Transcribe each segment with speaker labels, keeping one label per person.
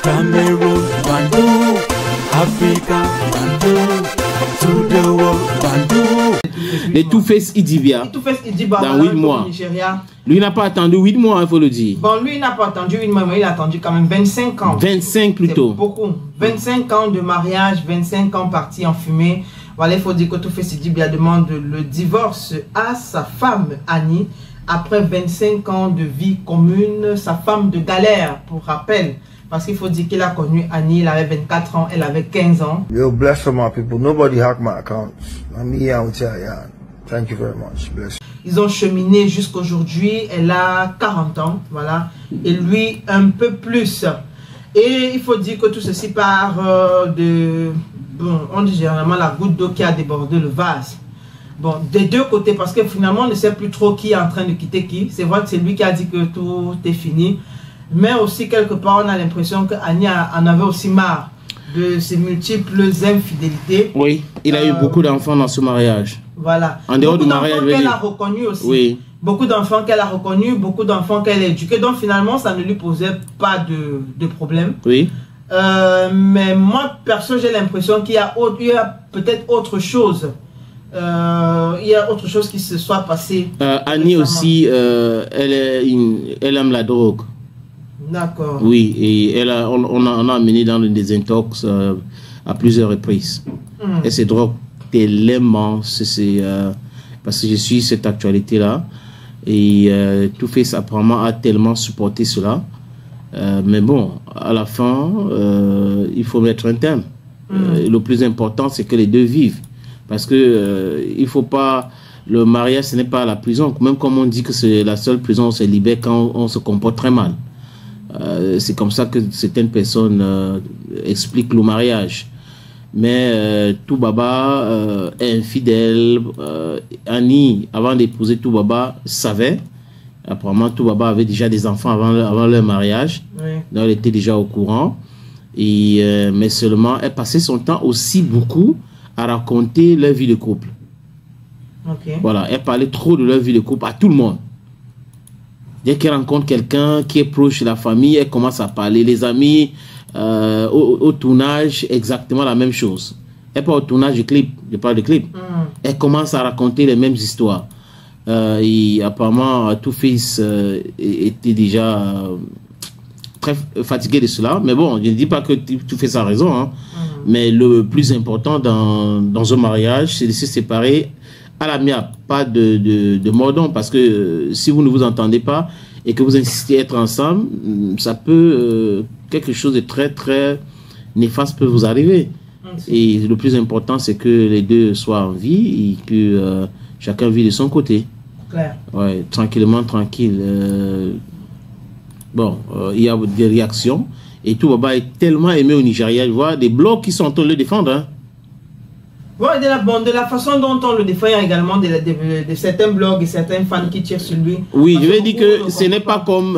Speaker 1: Cameroon, Bandou, Africa, Bandou, to the world, Bandou.
Speaker 2: Les Two-Face Idibia. Dans 8 mois. Lui n'a pas attendu 8 mois, il faut le dire.
Speaker 3: Bon, lui, il n'a pas attendu 8 mois, mais il a attendu quand même 25 ans.
Speaker 2: 25 plutôt.
Speaker 3: Beaucoup. 25 ans de mariage, 25 ans partis en fumée. Voilà, il faut dire que Two-Face Idibia demande le divorce à sa femme, Annie, après 25 ans de vie commune, sa femme de galère, pour rappel. Parce qu'il faut dire qu'il a connu Annie, il avait 24 ans, elle avait 15 ans.
Speaker 4: Yo, bless for my people. Nobody hack my accounts. I'm here out here, yeah. Thank you very much. Bless.
Speaker 3: Ils ont cheminé jusqu'aujourd'hui. Elle a 40 ans, voilà. Et lui, un peu plus. Et il faut dire que tout ceci part de... Bon, on dit généralement la goutte d'eau qui a débordé le vase. Bon, des deux côtés, parce que finalement, on ne sait plus trop qui est en train de quitter qui. C'est vrai que c'est lui qui a dit que tout est fini. Mais aussi, quelque part, on a l'impression qu'Annie en avait aussi marre de ses multiples infidélités.
Speaker 2: Oui, il a eu beaucoup d'enfants dans ce mariage.
Speaker 3: Voilà.
Speaker 2: En dehors du mariage,
Speaker 3: qu'elle a reconnu aussi.
Speaker 2: Oui.
Speaker 3: Beaucoup d'enfants qu'elle a reconnus, beaucoup d'enfants qu'elle a éduqués. Donc finalement, ça ne lui posait pas de problème.
Speaker 2: Oui.
Speaker 3: Mais moi, perso, j'ai l'impression qu'il y a, peut-être autre chose. Il y a autre chose qui se soit passé.
Speaker 2: Annie aussi, elle aime la drogue.
Speaker 3: D'accord.
Speaker 2: Oui, et on a amené dans le désintox à plusieurs reprises. Et ces drogues tellement, parce que je suis cette actualité-là. Et Two-Face apparemment a tellement supporté cela. Mais bon, à la fin, il faut mettre un terme. Le plus important, c'est que les deux vivent. Parce que il faut pas... Le mariage, ce n'est pas la prison. Même comme on dit que c'est la seule prison, on se libère quand on se comporte très mal. C'est comme ça que certaines personnes expliquent le mariage. Mais Toubaba est infidèle. Annie, avant d'épouser Toubaba, savait. Apparemment, Toubaba avait déjà des enfants avant leur mariage. Oui. Donc, elle était déjà au courant. Et, mais seulement, elle passait son temps aussi beaucoup à raconter leur vie de couple.
Speaker 3: Okay.
Speaker 2: Voilà, elle parlait trop de leur vie de couple à tout le monde. Dès qu'elle rencontre quelqu'un qui est proche de la famille, elle commence à parler. Les amis, au tournage, exactement la même chose. Elle parle au tournage du clip, je parle de clip. Elle commence à raconter les mêmes histoires. Et apparemment, Two-Face était déjà très fatigué de cela. Mais bon, je ne dis pas que Two-Face a raison. Hein. Mais le plus important dans un mariage, c'est de se séparer à l'amiable, pas de mordant, parce que si vous ne vous entendez pas et que vous insistez à être ensemble, ça peut, quelque chose de très très néfaste peut vous arriver. Et le plus important, c'est que les deux soient en vie et que chacun vit de son côté.
Speaker 3: Claire.
Speaker 2: Ouais, tranquillement, tranquille. Bon, il y a des réactions et Toubaba est tellement aimé au Nigeria, je vois des blogs qui sont en train de le défendre. Hein.
Speaker 3: Bon, de la façon dont on le défend, il y a également de certains blogs et certains fans qui tirent sur lui.
Speaker 2: Oui, je vais dire que ce n'est pas comme,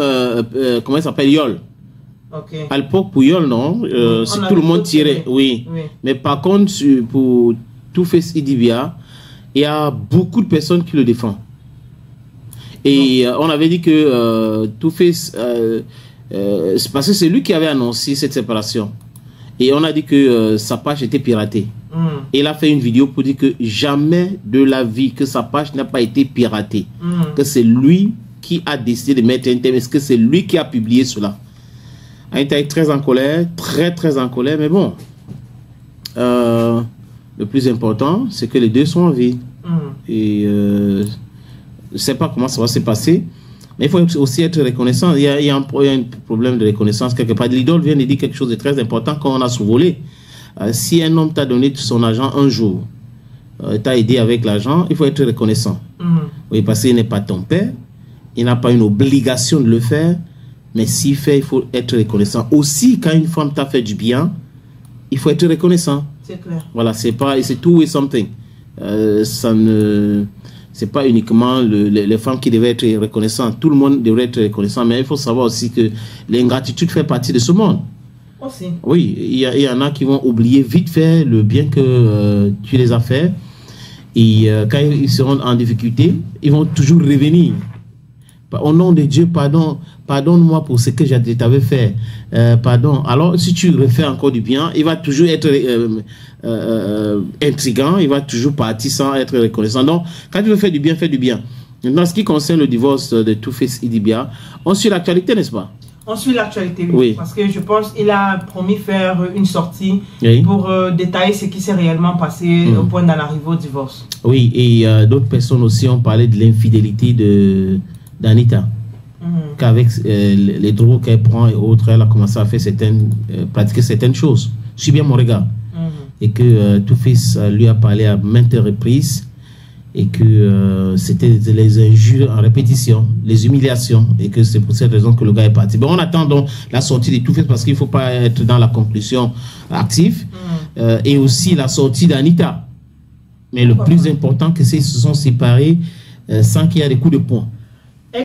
Speaker 2: comment il s'appelle, Yol.
Speaker 3: Okay.
Speaker 2: À l'époque, pour Yol, non, c'est tout le monde tirait, oui. Mais par contre, pour Two-Face Idibia, il y a beaucoup de personnes qui le défendent. Et on avait dit que Two-Face, c'est parce que c'est lui qui avait annoncé cette séparation. Et on a dit que sa page était piratée. Et il a fait une vidéo pour dire que jamais de la vie que sa page n'a pas été piratée. Que c'est lui qui a décidé de mettre un thème. Est-ce que c'est lui qui a publié cela? Il était très en colère, très en colère. Mais bon, le plus important, c'est que les deux sont en vie. Et je ne sais pas comment ça va se passer. Mais il faut aussi être reconnaissant. Il y a un problème de reconnaissance quelque part. L'idole vient de dire quelque chose de très important quand on a sous-volé. Si un homme t'a donné son argent un jour, t'a aidé avec l'argent, il faut être reconnaissant. Oui, parce qu'il n'est pas ton père, il n'a pas une obligation de le faire, mais s'il fait, il faut être reconnaissant. Aussi, quand une femme t'a fait du bien, il faut être reconnaissant.
Speaker 3: C'est clair.
Speaker 2: Voilà, c'est two way something. Ça ne... C'est pas uniquement les femmes qui devaient être reconnaissantes. Tout le monde devrait être reconnaissant, mais il faut savoir aussi que l'ingratitude fait partie de ce monde.
Speaker 3: Aussi.
Speaker 2: Oui, il y en a qui vont oublier vite fait le bien que tu les as fait. Et quand ils seront en difficulté, ils vont toujours revenir. Au nom de Dieu, pardonne-moi pour ce que je t'avais fait. Pardon. Alors, si tu refais encore du bien, il va toujours être intriguant, il va toujours partir sans être reconnaissant. Donc, quand tu veux faire du bien, fais du bien. Maintenant, ce qui concerne le divorce de Two-Face Idibia, on suit l'actualité, n'est-ce pas?
Speaker 3: On suit l'actualité,
Speaker 2: oui.
Speaker 3: Parce que je pense qu'il a promis faire une sortie pour détailler ce qui s'est réellement passé au point d'en arriver au divorce. Oui,
Speaker 2: et d'autres personnes aussi ont parlé de l'infidélité d'Anita. Qu'avec les drogues qu'elle prend et autres, elle a commencé à faire pratiquer certaines choses. Suis bien mon regard. Et que Two-Face lui a parlé à maintes reprises. Et que c'était les injures en répétition, les humiliations, et que c'est pour cette raison que le gars est parti. Bon, on attend donc la sortie de Two-Face parce qu'il ne faut pas être dans la conclusion active, et aussi la sortie d'Anita. Mais le plus important, c'est qu'ils se sont séparés sans qu'il y ait des coups de poing.